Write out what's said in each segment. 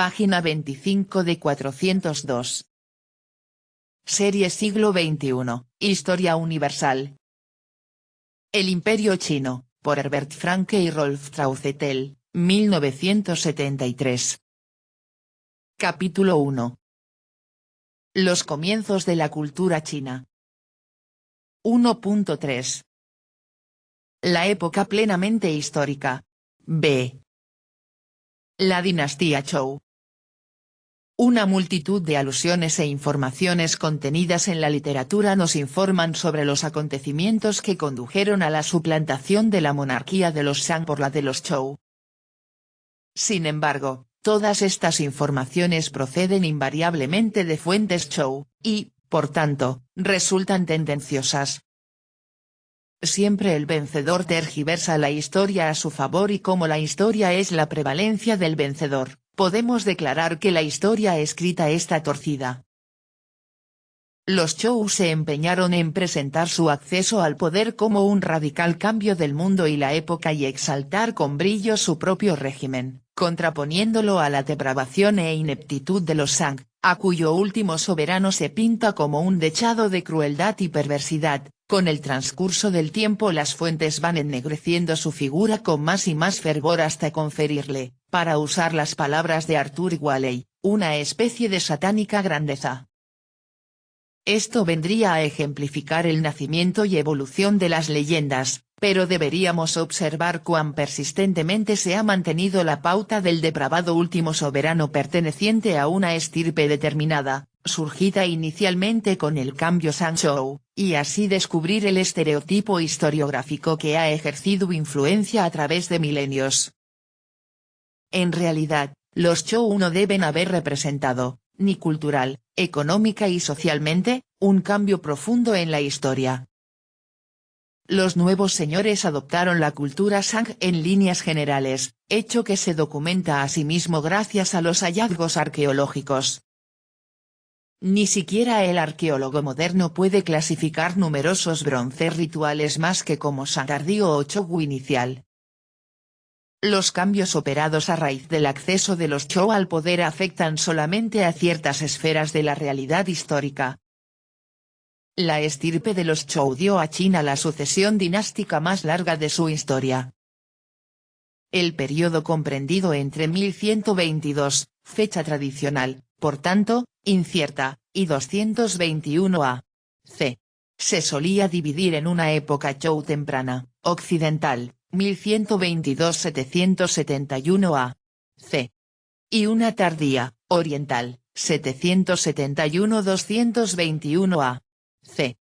Página 25 de 402. Serie Siglo XXI, Historia Universal. El Imperio Chino, por Herbert Franke y Rolf Trauzetel, 1973. Capítulo 1. Los comienzos de la cultura china. 1.3. La época plenamente histórica. B. La dinastía Zhou. Una multitud de alusiones e informaciones contenidas en la literatura nos informan sobre los acontecimientos que condujeron a la suplantación de la monarquía de los Shang por la de los Zhou. Sin embargo, todas estas informaciones proceden invariablemente de fuentes Zhou, y, por tanto, resultan tendenciosas. Siempre el vencedor tergiversa la historia a su favor y como la historia es la prevalencia del vencedor, podemos declarar que la historia escrita está torcida. Los Zhou se empeñaron en presentar su acceso al poder como un radical cambio del mundo y la época y exaltar con brillo su propio régimen, contraponiéndolo a la depravación e ineptitud de los Shang, a cuyo último soberano se pinta como un dechado de crueldad y perversidad. Con el transcurso del tiempo las fuentes van ennegreciendo su figura con más y más fervor hasta conferirle, para usar las palabras de Arthur Waley, una especie de satánica grandeza. Esto vendría a ejemplificar el nacimiento y evolución de las leyendas, pero deberíamos observar cuán persistentemente se ha mantenido la pauta del depravado último soberano perteneciente a una estirpe determinada, surgida inicialmente con el cambio Shang-Zhou, y así descubrir el estereotipo historiográfico que ha ejercido influencia a través de milenios. En realidad, los Zhou no deben haber representado, ni cultural, económica y socialmente, un cambio profundo en la historia. Los nuevos señores adoptaron la cultura Shang en líneas generales, hecho que se documenta asimismo gracias a los hallazgos arqueológicos. Ni siquiera el arqueólogo moderno puede clasificar numerosos bronces rituales más que como Shang tardío o Zhou inicial. Los cambios operados a raíz del acceso de los Zhou al poder afectan solamente a ciertas esferas de la realidad histórica. La estirpe de los Zhou dio a China la sucesión dinástica más larga de su historia. El periodo comprendido entre 1122, fecha tradicional, por tanto, incierta, y 221 a.C. se solía dividir en una época Zhou temprana, occidental, 1122-771 a.C. y una tardía, oriental, 771-221 a.C.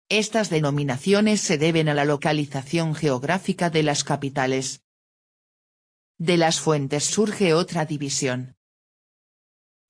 Estas denominaciones se deben a la localización geográfica de las capitales. De las fuentes surge otra división.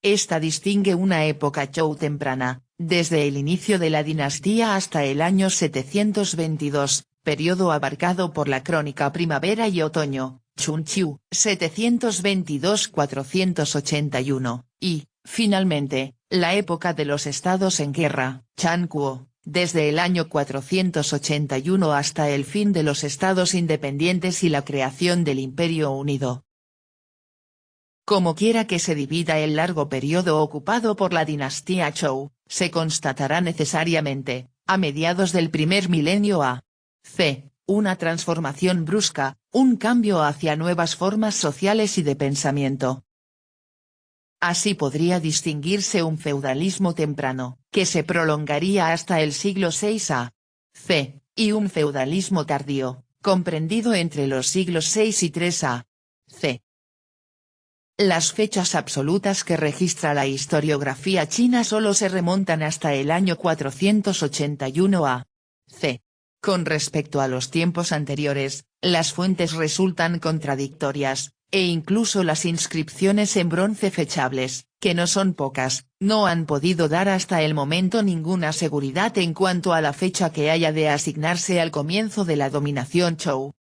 Esta distingue una época Zhou temprana, desde el inicio de la dinastía hasta el año 722, periodo abarcado por la crónica Primavera y Otoño, Chunqiu, 722-481, y, finalmente, la época de los estados en guerra, Chankuo, desde el año 481 hasta el fin de los estados independientes y la creación del Imperio Unido. Como quiera que se divida el largo periodo ocupado por la dinastía Zhou, se constatará necesariamente, a mediados del primer milenio a.C., una transformación brusca, un cambio hacia nuevas formas sociales y de pensamiento. Así podría distinguirse un feudalismo temprano, que se prolongaría hasta el siglo VI a.C., y un feudalismo tardío, comprendido entre los siglos VI y III a.C. Las fechas absolutas que registra la historiografía china solo se remontan hasta el año 481 a.C. Con respecto a los tiempos anteriores, las fuentes resultan contradictorias, e incluso las inscripciones en bronce fechables, que no son pocas, no han podido dar hasta el momento ninguna seguridad en cuanto a la fecha que haya de asignarse al comienzo de la dominación Zhou.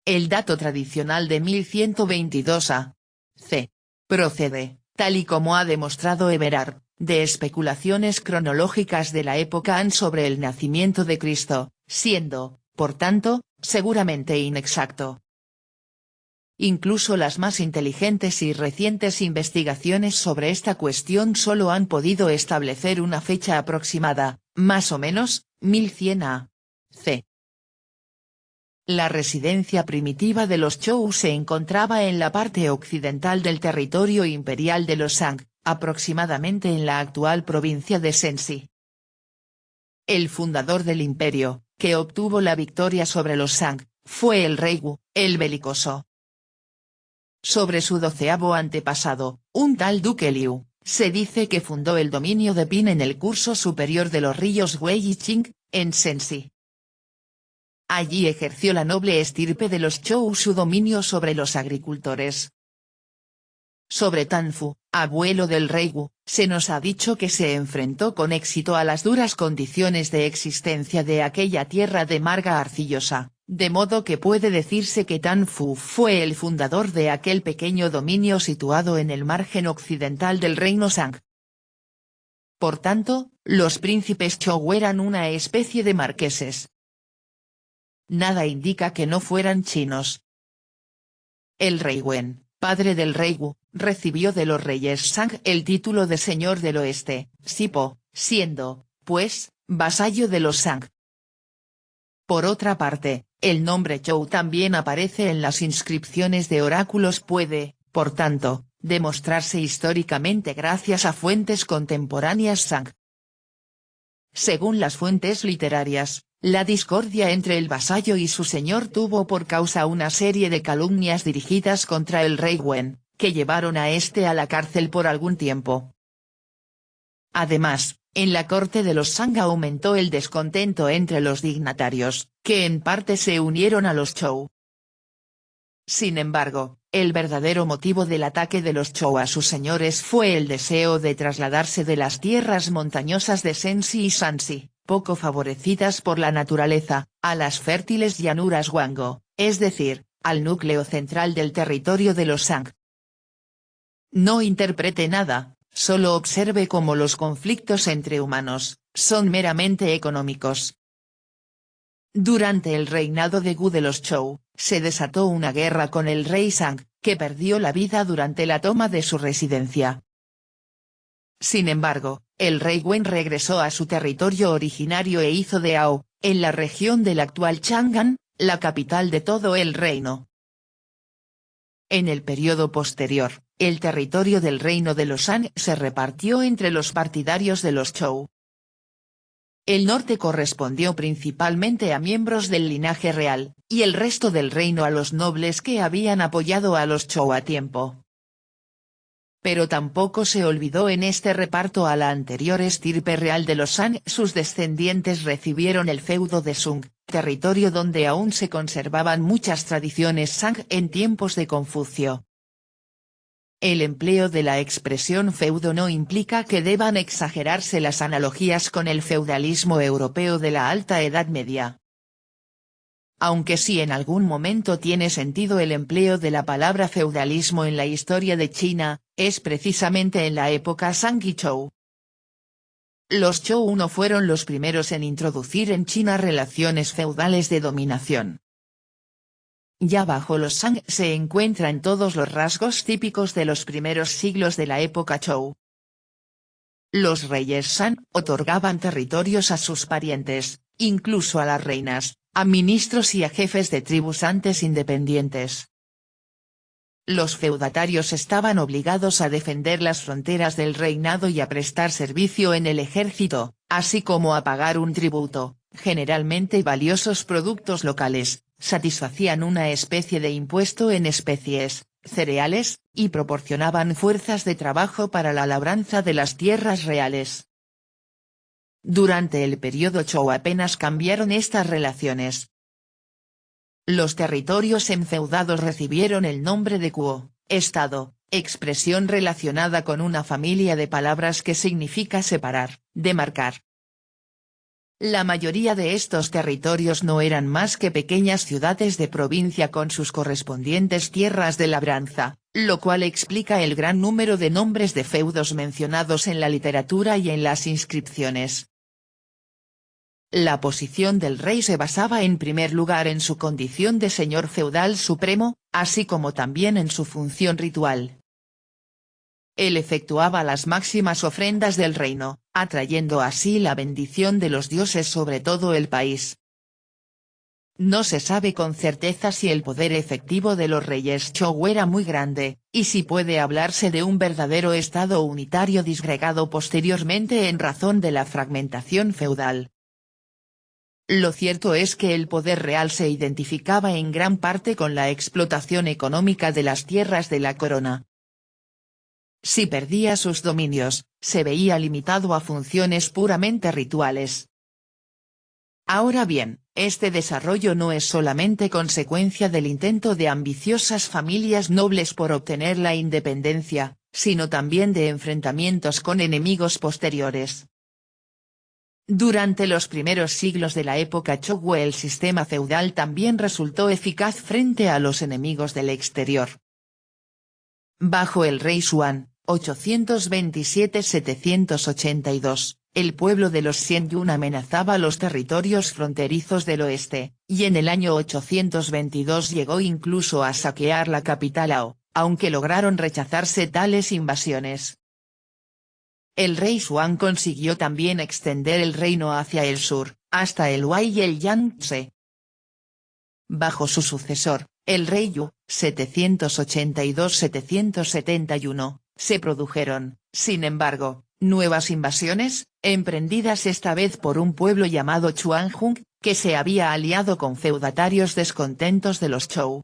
El dato tradicional de 1122 a.C. procede, tal y como ha demostrado Everard, de especulaciones cronológicas de la época Han sobre el nacimiento de Cristo, siendo, por tanto, seguramente inexacto. Incluso las más inteligentes y recientes investigaciones sobre esta cuestión solo han podido establecer una fecha aproximada, más o menos, 1100 a.C. La residencia primitiva de los Zhou se encontraba en la parte occidental del territorio imperial de los Shang, aproximadamente en la actual provincia de Shenxi. El fundador del imperio, que obtuvo la victoria sobre los Shang, fue el rey Wu, el belicoso. Sobre su 12º antepasado, un tal duque Liu, se dice que fundó el dominio de Pin en el curso superior de los ríos Wei y Qing, en Shenxi. Allí ejerció la noble estirpe de los Zhou su dominio sobre los agricultores. Sobre Tanfu, abuelo del rey Wu, se nos ha dicho que se enfrentó con éxito a las duras condiciones de existencia de aquella tierra de marga arcillosa, de modo que puede decirse que Tanfu fue el fundador de aquel pequeño dominio situado en el margen occidental del reino Shang. Por tanto, los príncipes Zhou eran una especie de marqueses. Nada indica que no fueran chinos. El rey Wen, padre del rey Wu, recibió de los reyes Shang el título de señor del oeste, Sipo, siendo, pues, vasallo de los Shang. Por otra parte, el nombre Zhou también aparece en las inscripciones de oráculos puede, por tanto, demostrarse históricamente gracias a fuentes contemporáneas Shang. Según las fuentes literarias, la discordia entre el vasallo y su señor tuvo por causa una serie de calumnias dirigidas contra el rey Wen, que llevaron a este a la cárcel por algún tiempo. Además, en la corte de los Shang aumentó el descontento entre los dignatarios, que en parte se unieron a los Zhou. Sin embargo, el verdadero motivo del ataque de los Zhou a sus señores fue el deseo de trasladarse de las tierras montañosas de Shenxi y Shanxi, poco favorecidas por la naturaleza, a las fértiles llanuras Huanggo, es decir, al núcleo central del territorio de los Shang. No interprete nada, solo observe cómo los conflictos entre humanos, son meramente económicos. Durante el reinado de Wu de los Zhou, se desató una guerra con el rey Shang, que perdió la vida durante la toma de su residencia. Sin embargo, el rey Wen regresó a su territorio originario e hizo de Ao, en la región del actual Chang'an, la capital de todo el reino. En el periodo posterior, el territorio del reino de los Han se repartió entre los partidarios de los Zhou. El norte correspondió principalmente a miembros del linaje real, y el resto del reino a los nobles que habían apoyado a los Zhou a tiempo. Pero tampoco se olvidó en este reparto a la anterior estirpe real de los Han. Sus descendientes recibieron el feudo de Sung, territorio donde aún se conservaban muchas tradiciones Shang en tiempos de Confucio. El empleo de la expresión feudo no implica que deban exagerarse las analogías con el feudalismo europeo de la Alta Edad Media. Aunque sí en algún momento tiene sentido el empleo de la palabra feudalismo en la historia de China, es precisamente en la época Shang y Zhou. Los Zhou no fueron los primeros en introducir en China relaciones feudales de dominación. Ya bajo los Shang se encuentran todos los rasgos típicos de los primeros siglos de la época Zhou. Los reyes Shang otorgaban territorios a sus parientes, incluso a las reinas, a ministros y a jefes de tribus antes independientes. Los feudatarios estaban obligados a defender las fronteras del reinado y a prestar servicio en el ejército, así como a pagar un tributo, generalmente valiosos productos locales, satisfacían una especie de impuesto en especies, cereales, y proporcionaban fuerzas de trabajo para la labranza de las tierras reales. Durante el periodo Zhou apenas cambiaron estas relaciones. Los territorios enfeudados recibieron el nombre de Kuo, estado, expresión relacionada con una familia de palabras que significa separar, demarcar. La mayoría de estos territorios no eran más que pequeñas ciudades de provincia con sus correspondientes tierras de labranza, lo cual explica el gran número de nombres de feudos mencionados en la literatura y en las inscripciones. La posición del rey se basaba en primer lugar en su condición de señor feudal supremo, así como también en su función ritual. Él efectuaba las máximas ofrendas del reino, atrayendo así la bendición de los dioses sobre todo el país. No se sabe con certeza si el poder efectivo de los reyes Zhou era muy grande, y si puede hablarse de un verdadero estado unitario disgregado posteriormente en razón de la fragmentación feudal. Lo cierto es que el poder real se identificaba en gran parte con la explotación económica de las tierras de la corona. Si perdía sus dominios, se veía limitado a funciones puramente rituales. Ahora bien, este desarrollo no es solamente consecuencia del intento de ambiciosas familias nobles por obtener la independencia, sino también de enfrentamientos con enemigos posteriores. Durante los primeros siglos de la época Zhou el sistema feudal también resultó eficaz frente a los enemigos del exterior. Bajo el rey Xuan, 827-782, el pueblo de los Xianyun amenazaba los territorios fronterizos del oeste, y en el año 822 llegó incluso a saquear la capital Ao, aunque lograron rechazarse tales invasiones. El rey Xuan consiguió también extender el reino hacia el sur, hasta el Huai y el Yangtze. Bajo su sucesor, el rey Yu, 782-771, se produjeron, sin embargo, nuevas invasiones, emprendidas esta vez por un pueblo llamado Chuanjung, que se había aliado con feudatarios descontentos de los Zhou.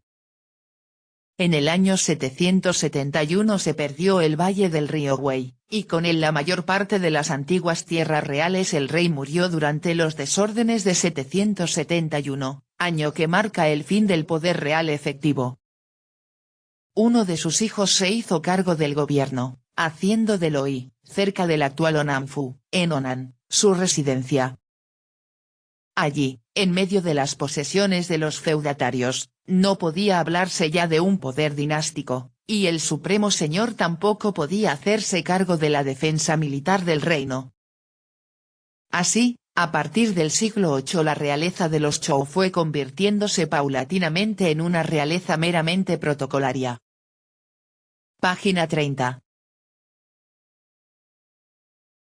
En el año 771 se perdió el valle del río Wei, y con él la mayor parte de las antiguas tierras reales. El rey murió durante los desórdenes de 771, año que marca el fin del poder real efectivo. Uno de sus hijos se hizo cargo del gobierno, haciendo de Loi, cerca del actual Onanfu, en Honan, su residencia. Allí, en medio de las posesiones de los feudatarios, no podía hablarse ya de un poder dinástico, y el supremo señor tampoco podía hacerse cargo de la defensa militar del reino. Así, a partir del siglo VIII la realeza de los Zhou fue convirtiéndose paulatinamente en una realeza meramente protocolaria. Página 30.